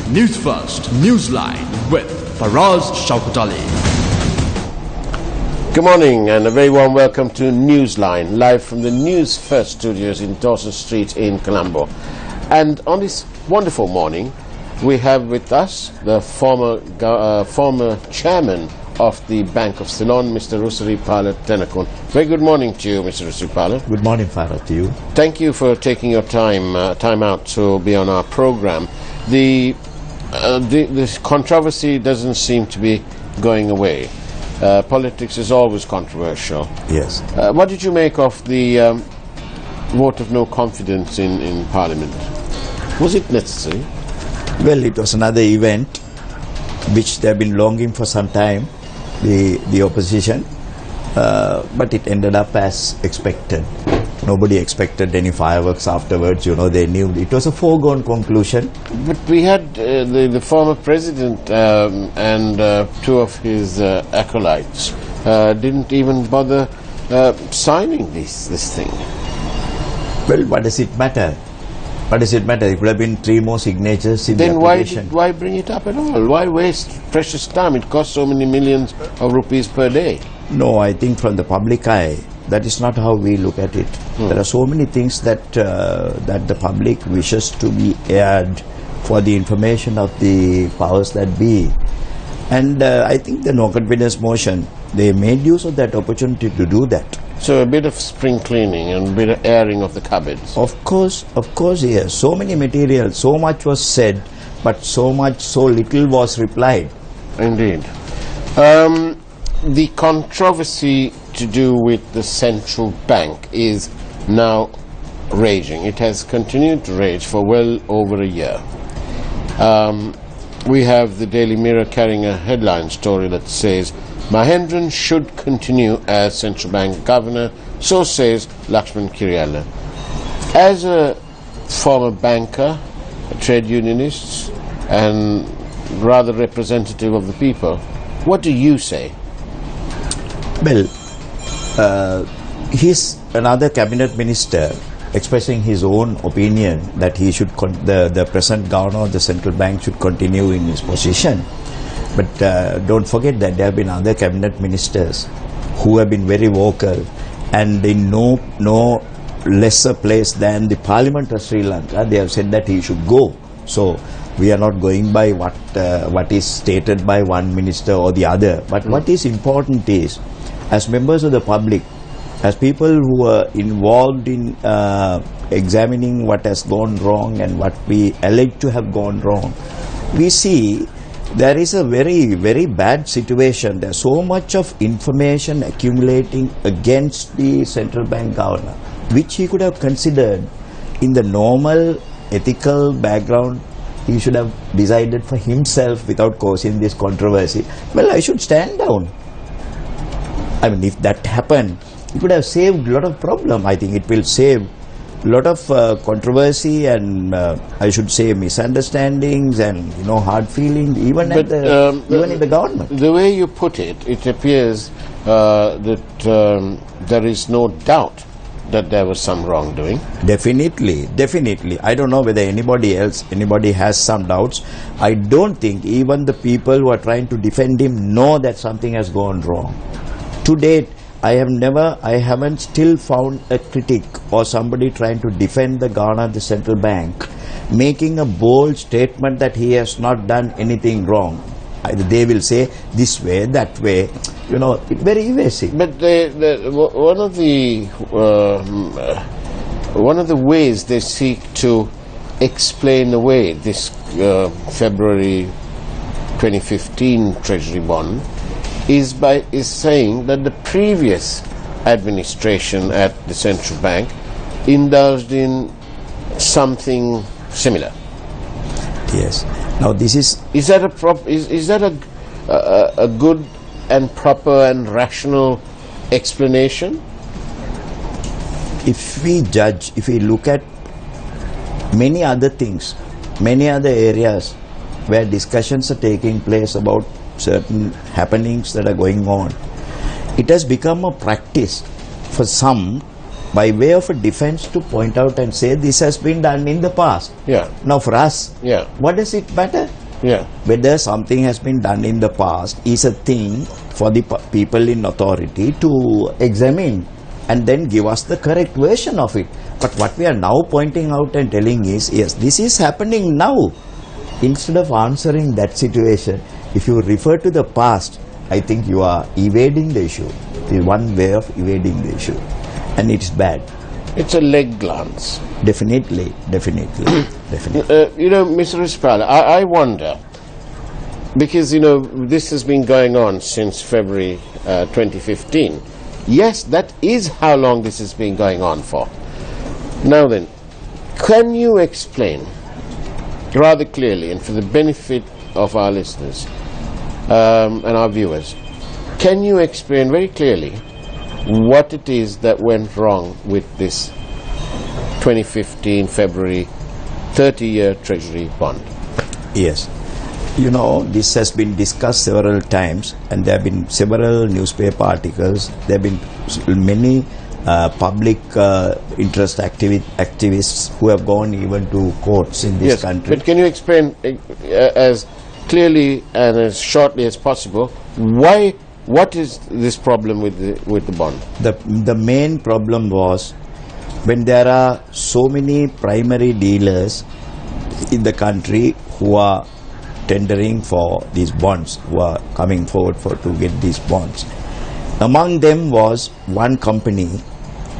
Newsfirst Newsline with Faraz Shaukat Ali. Good morning and a very warm welcome to Newsline, live from the Newsfirst studios in Dawson Street in Colombo. And on this wonderful morning, we have with us the former chairman of the Bank of Ceylon, Mr. Rusaripala Tenakun. Very good morning to you, Mr. Rusaripala. Good morning, Farah, to you. Thank you for taking your time out to be on our program. The controversy doesn't seem to be going away. Politics is always controversial. Yes. What did you make of the vote of no confidence in Parliament? Was it necessary? Well, it was another event which they have been longing for some time, the opposition, but it ended up as expected. Nobody expected any fireworks afterwards. You know, they knew it was a foregone conclusion. But we had the former president and two of his acolytes didn't even bother signing this thing. Well, what does it matter? What does it matter? It would have been 3 more signatures in the application. Then why bring it up at all? Why waste precious time? It costs so many millions of rupees per day. No, I think from the public eye, that is not how we look at it. There are so many things that the public wishes to be aired for the information of the powers that be. And I think the no confidence motion, they made use of that opportunity to do that. So a bit of spring cleaning and a bit of airing of the cupboards. Of course, yes. So many materials, so much was said, but so little was replied. Indeed. The controversy to do with the central bank is now raging. It has continued to rage for well over a year. We have the Daily Mirror carrying a headline story that says, Mahendran should continue as central bank governor, so says Lakshman Kiriyala. As a former banker, a trade unionist, and rather representative of the people, what do you say? Well, he's another cabinet minister expressing his own opinion that he should the present governor of the central bank should continue in his position. But don't forget that there have been other cabinet ministers who have been very vocal and in no lesser place than the Parliament of Sri Lanka. They have said that he should go. So we are not going by what is stated by one minister or the other. But what is important is, as members of the public, as people who are involved in examining what has gone wrong and what we allege to have gone wrong, we see there is a very, very bad situation. There's so much of information accumulating against the central bank governor, which he could have considered in the normal ethical background. He should have decided for himself without causing this controversy. Well, I should stand down. I mean, if that happened, it would have saved a lot of problem. I think it will save a lot of controversy and I should say misunderstandings and hard feelings even in the government. The way you put it, it appears that there is no doubt that there was some wrongdoing. Definitely. I don't know whether anybody has some doubts. I don't think even the people who are trying to defend him know that something has gone wrong. To date, I haven't still found a critic or somebody trying to defend the governor of the central bank making a bold statement that he has not done anything wrong. They will say this way, that way, it's very evasive. But one of the ways they seek to explain away this February 2015 Treasury bond is saying that the previous administration at the central bank indulged in something similar. Yes. Now this is that a good and proper and rational explanation? If we look at many other things, many other areas where discussions are taking place about certain happenings that are going on, it has become a practice for some by way of a defense to point out and say this has been done in the past. Yeah. Now for us, yeah, what does it matter? Yeah. Whether something has been done in the past is a thing for the people in authority to examine and then give us the correct version of it. But what we are now pointing out and telling is, yes, this is happening now. Instead of answering that situation, if you refer to the past, I think you are evading the issue. It is one way of evading the issue, and it's bad. It's a leg glance. Definitely. Definitely. Mr. Rispal, I wonder, because, this has been going on since February 2015. Yes, that is how long this has been going on for. Now then, can you explain rather clearly, and for the benefit of our listeners and our viewers, can you explain very clearly what it is that went wrong with this 2015 February 30-year Treasury bond? Yes. This has been discussed several times, and there have been several newspaper articles. There have been many public interest activists who have gone even to courts in this country. But can you explain as clearly and as shortly as possible what is this problem with the bond? The main problem was when there are so many primary dealers in the country who are tendering for these bonds, who are coming forward to get these bonds. Among them was one company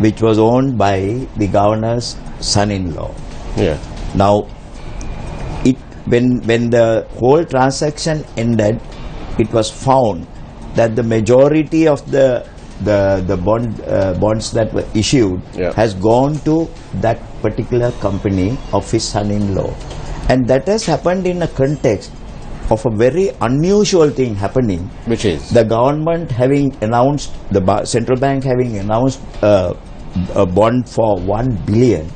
which was owned by the governor's son-in-law. Yeah. Now, when the whole transaction ended, it was found that the majority of the bonds that were issued has gone to that particular company of his son-in-law, and that has happened in a context of a very unusual thing happening, which is the government having announced, the central bank having announced a bond for 1 billion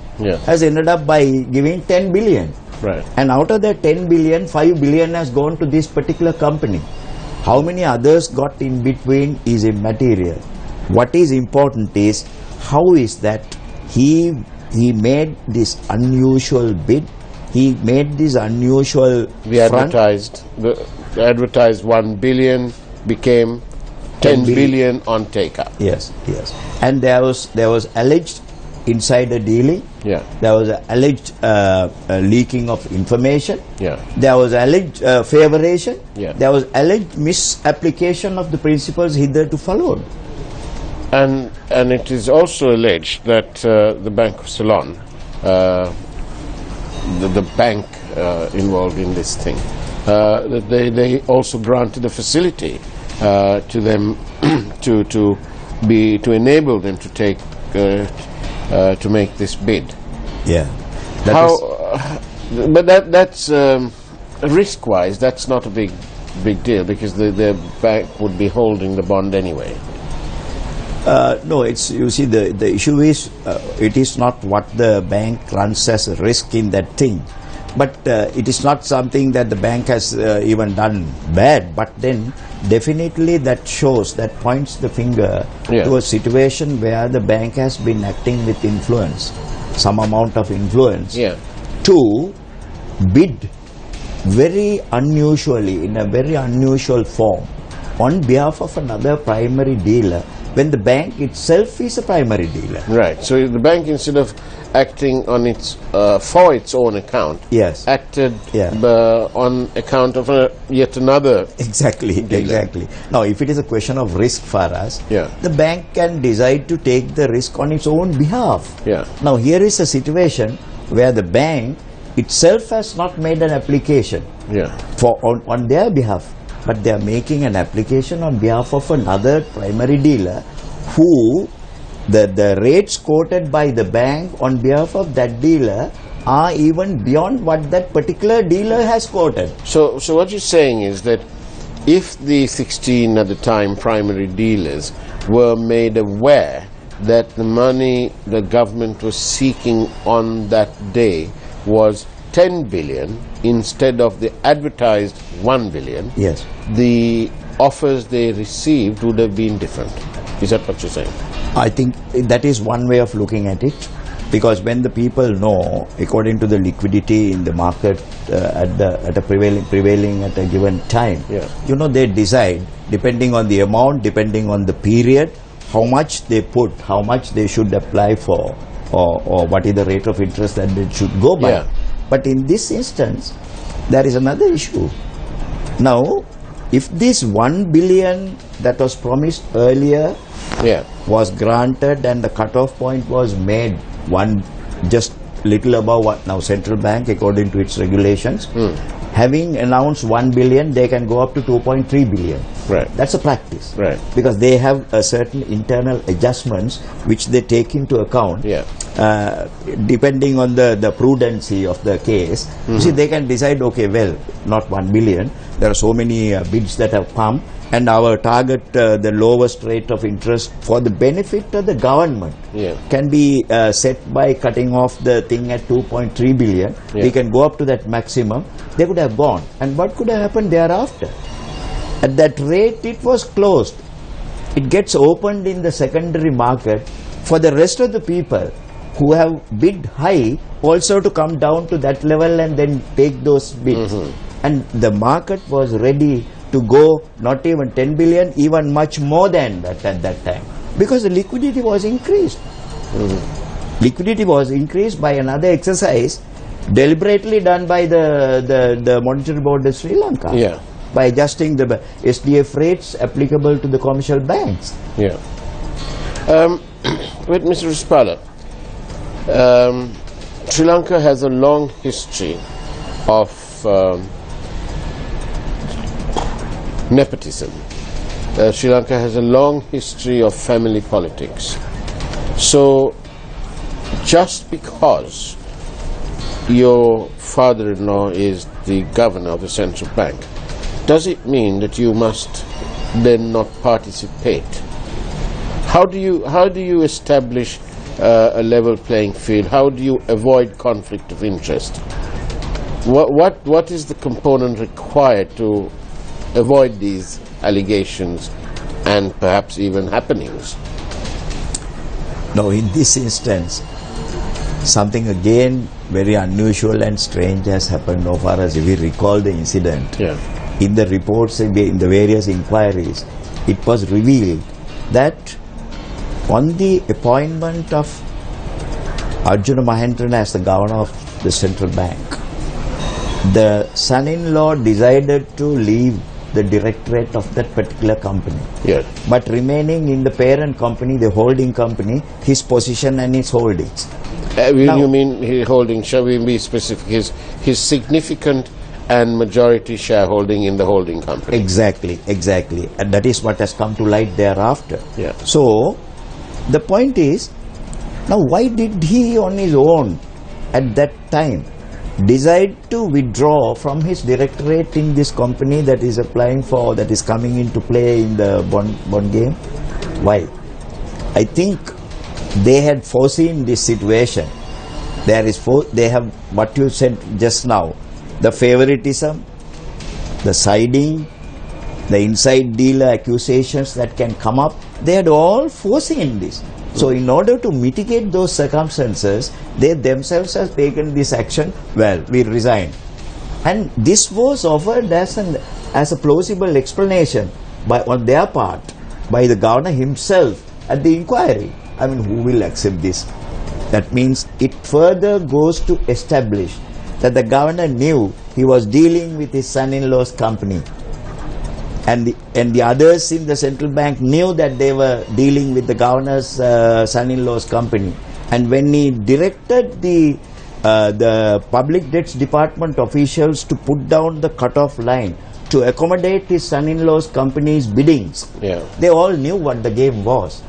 has ended up by giving 10 billion. Right. And out of that 10 billion, 5 billion has gone to this particular company. How many others got in between is immaterial. What is important is how is that he made this unusual bid. He made this unusual advertised 1 billion became 10 billion on take-up. Yes. And there was alleged insider dealing. Yeah. There was alleged leaking of information. Yeah. There was alleged favoration. Yeah. There was alleged misapplication of the principles hitherto followed. And it is also alleged that the Bank of Ceylon, the bank involved in this thing, that they also granted a facility to them to enable them to take to make this bid. Yeah. But that's risk-wise, that's not a big deal, because the bank would be holding the bond anyway. No, you see, the issue is it is not what the bank runs as a risk in that thing, but it is not something that the bank has even done bad. But then definitely that points the finger to a situation where the bank has been acting with influence, some amount of influence, to bid very unusually, in a very unusual form, on behalf of another primary dealer, when the bank itself is a primary dealer. Right. So the bank, instead of acting on its for its own account, acted on account of yet another. Exactly. Now, if it is a question of risk for us, the bank can decide to take the risk on its own behalf. Now, here is a situation where the bank itself has not made an application on their behalf, but they are making an application on behalf of another primary dealer who the rates quoted by the bank on behalf of that dealer are even beyond what that particular dealer has quoted. So what you're saying is that if the 16 at the time primary dealers were made aware that the money the government was seeking on that day was 10 billion instead of the advertised 1 billion, the offers they received would have been different. Is that what you're saying? I think that is one way of looking at it. Because when the people know, according to the liquidity in the market at a prevailing at a given time, you know, they decide depending on the amount, depending on the period, how much they put, how much they should apply for, or what is the rate of interest that they should go by. But in this instance, there is another issue. Now, if this 1 billion that was promised earlier was granted and the cutoff point was made just little above what now central bank according to its regulations, having announced 1 billion, they can go up to 2.3 billion. That's a practice. Because they have a certain internal adjustments which they take into account depending on the prudency of the case. You see, they can decide, okay, well, not 1 billion, there are so many bids that have come, and our target, the lowest rate of interest for the benefit of the government can be set by cutting off the thing at 2.3 billion. We can go up to that maximum. They could have gone. And what could have happened thereafter? At that rate, it was closed. It gets opened in the secondary market for the rest of the people who have bid high also to come down to that level and then take those bids. And the market was ready to go not even 10 billion, even much more than that at that time, because the liquidity was increased. Liquidity was increased by another exercise deliberately done by the Monetary Board of Sri Lanka by adjusting the SDF rates applicable to the commercial banks. With Mr. Rispala, Sri Lanka has a long history of nepotism. Sri Lanka has a long history of family politics. So, just because your father-in-law is the governor of the central bank, does it mean that you must then not participate? How do you establish a level playing field? How do you avoid conflict of interest? What is the component required to avoid these allegations and perhaps even happenings? Now, in this instance, something again very unusual and strange has happened so far as we recall the incident. In the reports, in the various inquiries, it was revealed that on the appointment of Arjuna Mahendran as the governor of the central bank, the son-in-law decided to leave the directorate of that particular company, but remaining in the parent company, the holding company, his position and his holdings. You mean his holding, shall we be specific, his significant and majority shareholding in the holding company? Exactly, and that is what has come to light thereafter. So, the point is, now why did he on his own at that time decide to withdraw from his directorate in this company that is applying for, that is coming into play in the bond game? Why? I think they had foreseen this situation. They have what you said just now, the favoritism, the siding, the inside dealer accusations that can come up. They had all foreseen this. So in order to mitigate those circumstances, they themselves have taken this action. Well, we resign. And this was offered as a plausible explanation on their part by the governor himself at the inquiry. I mean, who will accept this? That means it further goes to establish that the governor knew he was dealing with his son-in-law's company. And the others in the central bank knew that they were dealing with the governor's son-in-law's company. And when he directed the public debts department officials to put down the cutoff line to accommodate his son-in-law's company's biddings, they all knew what the game was.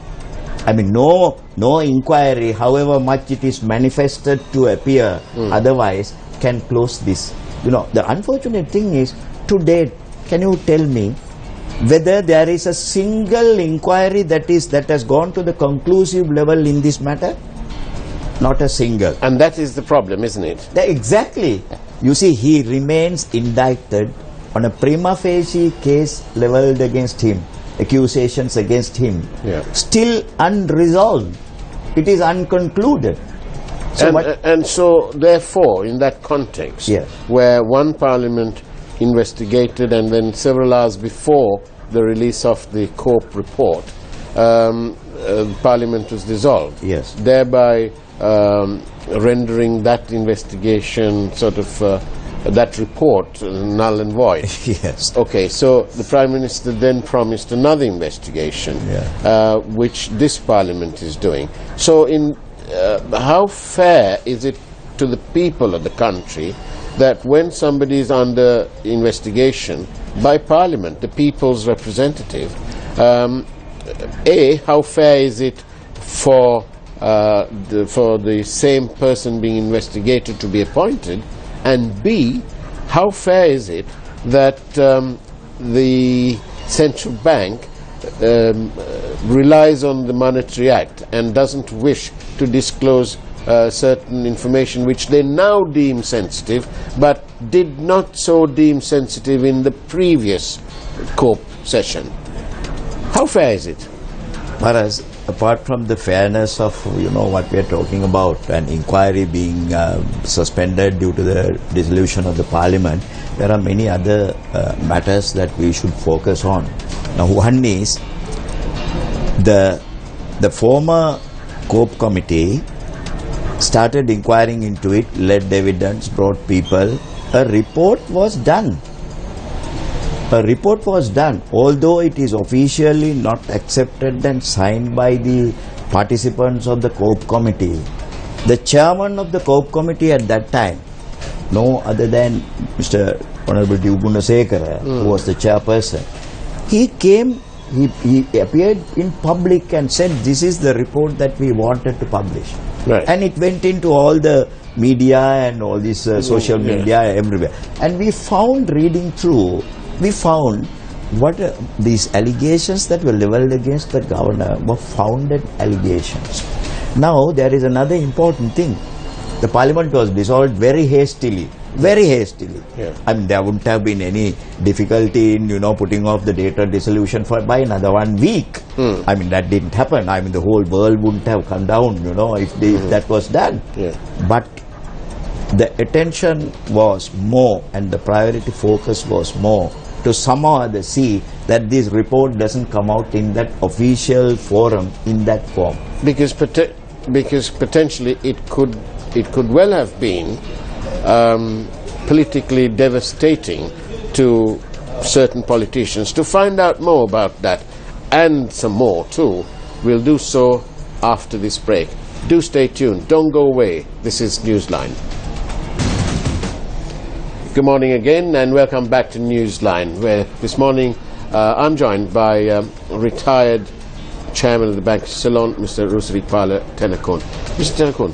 I mean, no inquiry, however much it is manifested to appear otherwise, can close this. You know, the unfortunate thing is, to date, can you tell me whether there is a single inquiry that has gone to the conclusive level in this matter? Not a single. And that is the problem, isn't it? Exactly. You see, he remains indicted on a prima facie case leveled against him, accusations against him, still unresolved. It is unconcluded. And so, therefore, in that context, Yes. where one parliament investigated and then several hours before the release of the COPE report, parliament was dissolved. Yes. Thereby rendering that investigation sort of that report null and void. Yes. Okay, so the Prime Minister then promised another investigation, which this Parliament is doing. So how fair is it to the people of the country that when somebody is under investigation by Parliament, the people's representative, how fair is it for the same person being investigated to be appointed, and B, how fair is it that the central bank relies on the Monetary Act and doesn't wish to disclose certain information which they now deem sensitive, but did not so deem sensitive in the previous COPE session? How fair is it? Whereas, apart from the fairness of what we are talking about, an inquiry being suspended due to the dissolution of the Parliament, there are many other matters that we should focus on. Now, one is the former COPE committee started inquiring into it, led evidence, brought people. A report was done. Although it is officially not accepted and signed by the participants of the COPE committee. The chairman of the COPE committee at that time, no other than Mr. Honorable D. Gunasekara, who was the chairperson, he came, he appeared in public and said, this is the report that we wanted to publish. Right. And it went into all the media and all this social media everywhere. And we found, reading through, we found what these allegations that were leveled against the governor were founded allegations. Now, there is another important thing. The Parliament was dissolved very hastily. Yeah. I mean, there wouldn't have been any difficulty in, putting off the date of dissolution by another 1 week. I mean, that didn't happen. I mean, the whole world wouldn't have come down, if that was done. Yeah. But the attention was more and the priority focus was more to somehow or other see that this report doesn't come out in that official forum in that form. Because potentially it could well have been politically devastating to certain politicians. To find out more about that and some more too, we'll do so after this break. Do stay tuned. Don't go away. This is Newsline. Good morning again and welcome back to Newsline, where this morning I'm joined by retired Chairman of the Bank of Ceylon, Mr. Rusrikpala Tenakon. Mr. Tenakon,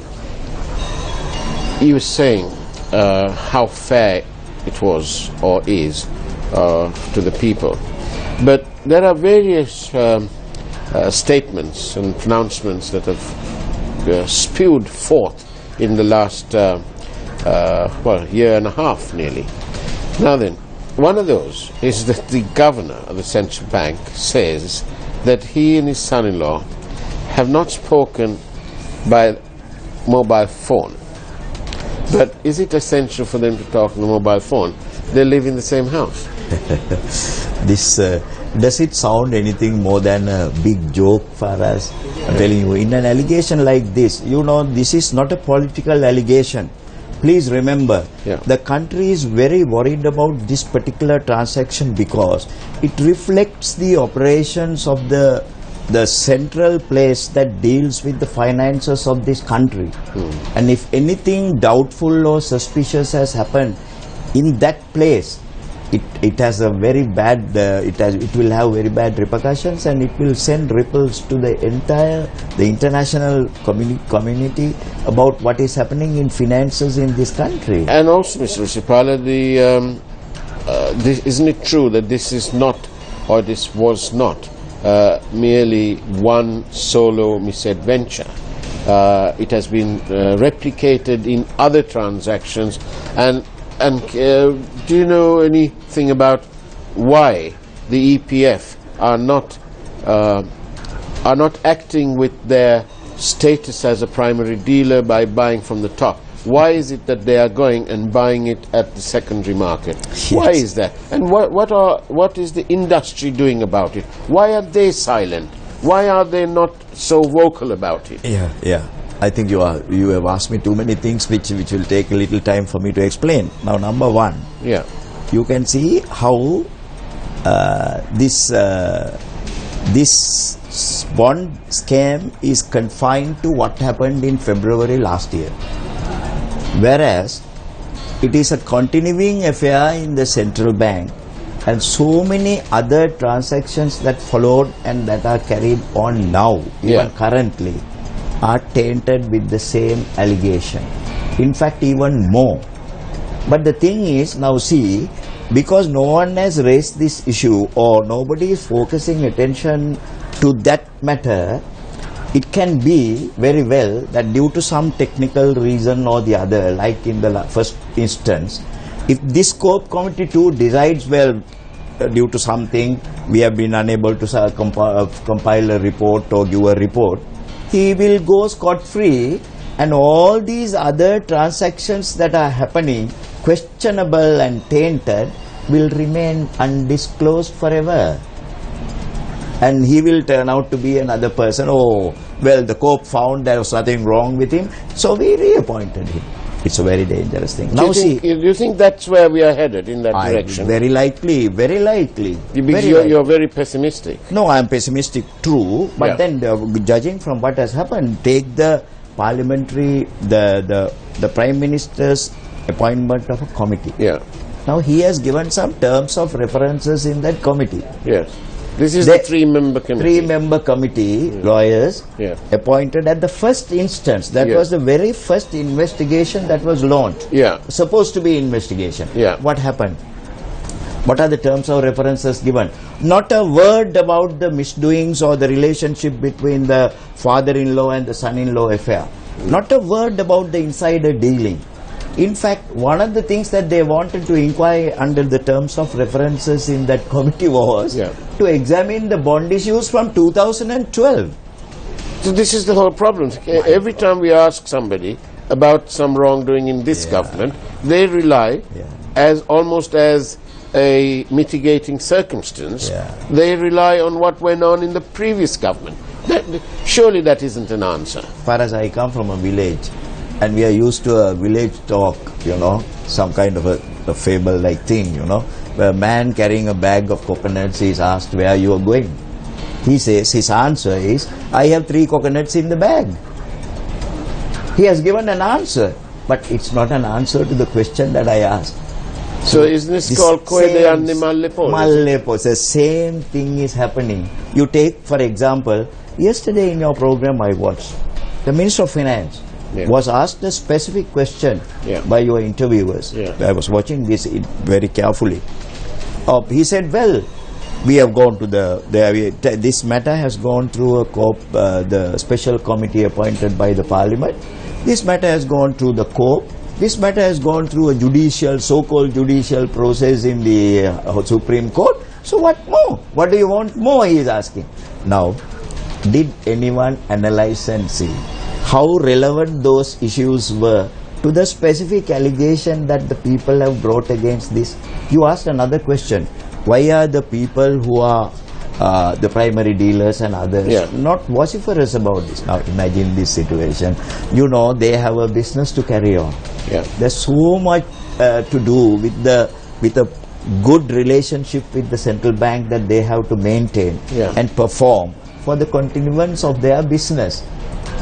you were saying how fair it was or is to the people. But there are various statements and pronouncements that have spewed forth in the last year and a half nearly. Now then, one of those is that the governor of the central bank says that he and his son-in-law have not spoken by mobile phone. But is it essential for them to talk on the mobile phone? They live in the same house. Does it sound anything more than a big joke for us? I'm telling you, in an allegation like this, this is not a political allegation. Please remember, the country is very worried about this particular transaction because it reflects the operations of the central place that deals with the finances of this country. And if anything doubtful or suspicious has happened in that place, it has a very bad, it will have very bad repercussions, and it will send ripples to the international community about what is happening in finances in this country. And also, Mr. Rusrikpala, isn't it true that this is not, or this was not, merely one solo misadventure? It has been replicated in other transactions, and do you know anything about why the EPF are not acting with their status as a primary dealer by buying from the top. Why is it that they are going and buying it at the secondary market? Yes. Why is that? And what is the industry doing about it? Why are they silent? Why are they not so vocal about it? Yeah. I think you have asked me too many things which will take a little time for me to explain. Now, number one, you can see how this bond scam is confined to what happened in February last year, whereas it is a continuing affair in the central bank, and so many other transactions that followed and that are carried on now, even currently, are tainted with the same allegation. In fact, even more. But the thing is, now see, because no one has raised this issue or nobody is focusing attention to that matter, it can be very well that due to some technical reason or the other, like in the first instance, if this scope committee too decides, well, due to something we have been unable to compile a report or give a report, he will go scot-free, and all these other transactions that are happening, questionable and tainted, will remain undisclosed forever. And he will turn out to be another person. Oh, well, the court found there was nothing wrong with him, so we reappointed him. It's a very dangerous thing. Do you think that's where we are headed, in that direction? Very likely. Because you're very pessimistic. No, I am pessimistic, true. But then, judging from what has happened, take the parliamentary, the Prime Minister's appointment of a committee. Now, he has given some terms of references in that committee. This is the three-member committee. Three-member committee, lawyers, appointed at the first instance. That was the very first investigation that was launched. Supposed to be investigation. What happened? What are the terms of references given? Not a word about the misdoings or the relationship between the father-in-law and the son-in-law affair. Not a word about the insider dealing. In fact, one of the things that they wanted to inquire under the terms of references in that committee was to examine the bond issues from 2012. So this is the whole problem. Every time we ask somebody about some wrongdoing in this government, they rely as almost as a mitigating circumstance. They rely on what went on in the previous government. Surely that isn't an answer. As far as I come from a village, and we are used to a village talk, some kind of a fable-like thing, where a man carrying a bag of coconuts is asked where you are going. He says, his answer is, I have 3 coconuts in the bag. He has given an answer, but it's not an answer to the question that I asked. So isn't this called Koede Anne Mallepo? Mallepo. The same thing is happening. You take, for example, yesterday in your program I watched, the Minister of Finance was asked a specific question by your interviewers. I was watching this very carefully. He said, well, we have gone to this matter has gone through the special committee appointed by the Parliament. This matter has gone through the court. This matter has gone through a so-called judicial process in the Supreme Court. So what more? What do you want more, he is asking. Now, did anyone analyze and see how relevant those issues were to the specific allegation that the people have brought against this? You asked another question. Why are the people who are the primary dealers and others not vociferous about this? Now imagine this situation. They have a business to carry on. There's so much to do with a good relationship with the central bank that they have to maintain and perform for the continuance of their business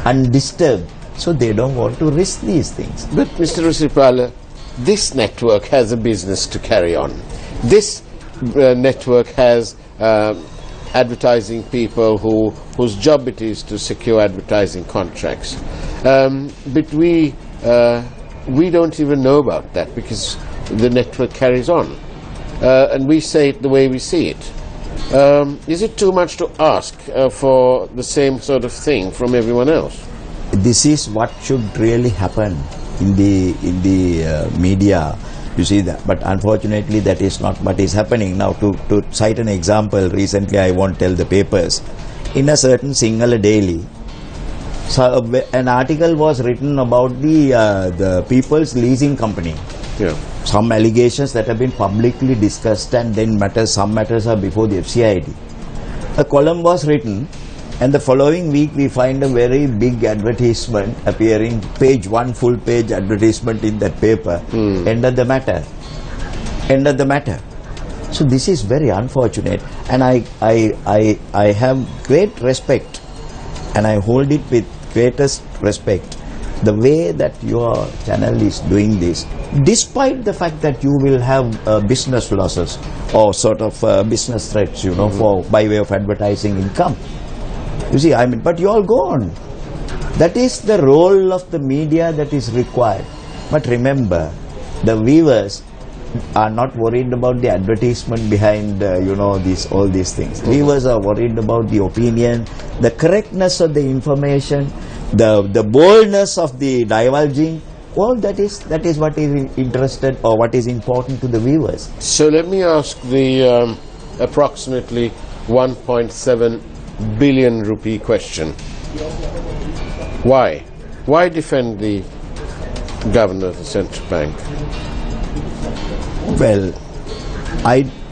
undisturbed. So they don't want to risk these things. But Mr. Rusipala, this network has a business to carry on. This network has advertising people whose job it is to secure advertising contracts. But we don't even know about that because the network carries on. And we say it the way we see it. Is it too much to ask for the same sort of thing from everyone else? This is what should really happen in the media. You see that, but unfortunately that is not what is happening. Now to cite an example, recently I won't tell the papers, in a certain Sinhala daily, So an article was written about the People's Leasing Company. Yeah. Some allegations that have been publicly discussed, and then some matters are before the FCID. A column was written, and the following week we find a very big advertisement appearing, full page advertisement in that paper. End of the matter. End of the matter. So this is very unfortunate, and I have great respect, and I hold it with greatest respect, the way that your channel is doing this, despite the fact that you will have business losses or sort of business threats, for by way of advertising income. You see, but you all go on. That is the role of the media that is required. But remember, the viewers are not worried about the advertisement behind, all these things. Viewers are worried about the opinion, the correctness of the information, the boldness of the divulging. All that is what is interested or what is important to the viewers. So let me ask the approximately 1.7 billion rupee question. Why? Why defend the governor of the central bank? Well,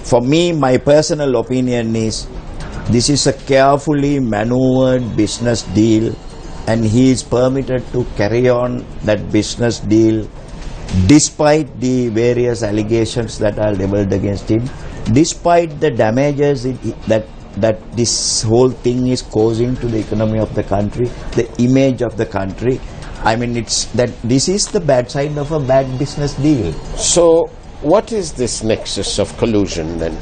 for me, my personal opinion is this is a carefully maneuvered business deal, and he is permitted to carry on that business deal despite the various allegations that are leveled against him, despite the damages that this whole thing is causing to the economy of the country, the image of the country. This is the bad side of a bad business deal. So what is this nexus of collusion then?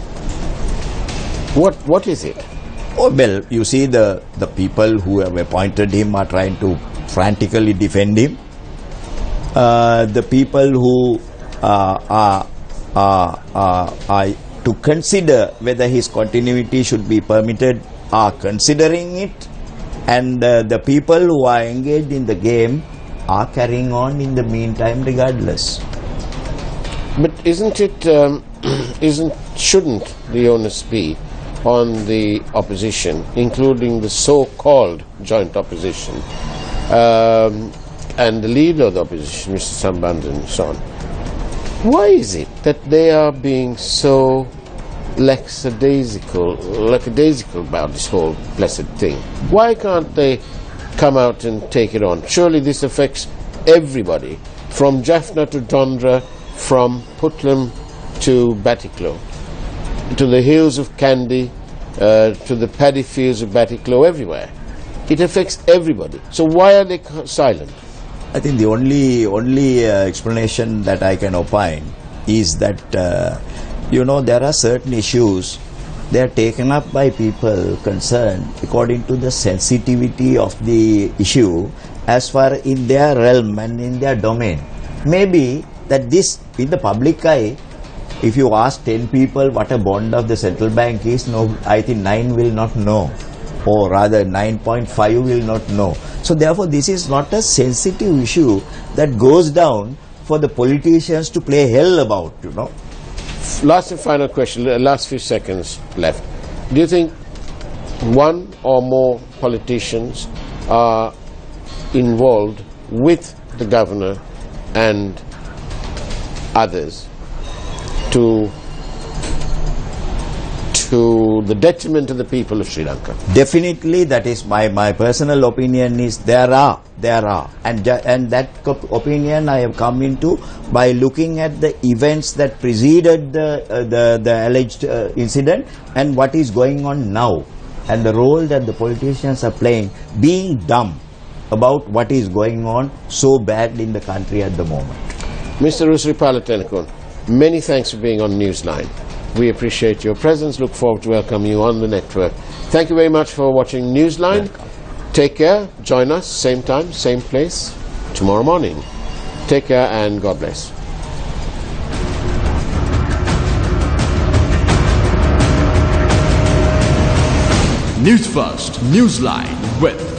What is it? Oh, well, you see, the people who have appointed him are trying to frantically defend him. The people who are to consider whether his continuity should be permitted are considering it, and the people who are engaged in the game are carrying on in the meantime regardless. But shouldn't the onus be on the opposition, including the so-called joint opposition, and the leader of the opposition, Mr. Sambandhan, and so on? Why is it that they are being so lackadaisical about this whole blessed thing? Why can't they come out and take it on? Surely this affects everybody, from Jaffna to Dondra, from Putlam to Batiklo, to the hills of Kandy, to the paddy fields of Batiklo, everywhere. It affects everybody. So why are they silent? I think the only explanation that I can opine is that there are certain issues, they are taken up by people concerned according to the sensitivity of the issue as far in their realm and in their domain. Maybe that this, in the public eye, if you ask 10 people what a bond of the central bank is, I think 9 will not know, or rather 9.5 will not know. So therefore this is not a sensitive issue that goes down for the politicians to play hell about, Last and final question, last few seconds left. Do you think one or more politicians are involved with the governor and others to the detriment of the people of Sri Lanka? Definitely, that is my personal opinion is there are, and that opinion I have come into by looking at the events that preceded the alleged incident and what is going on now, and the role that the politicians are playing, being dumb about what is going on so bad in the country at the moment. Mr. Rusripala Tenakun, many thanks for being on Newsline. We appreciate your presence. Look forward to welcoming you on the network. Thank you very much for watching Newsline. Take care. Join us, same time, same place, tomorrow morning. Take care and God bless. Newsfirst, Newsline with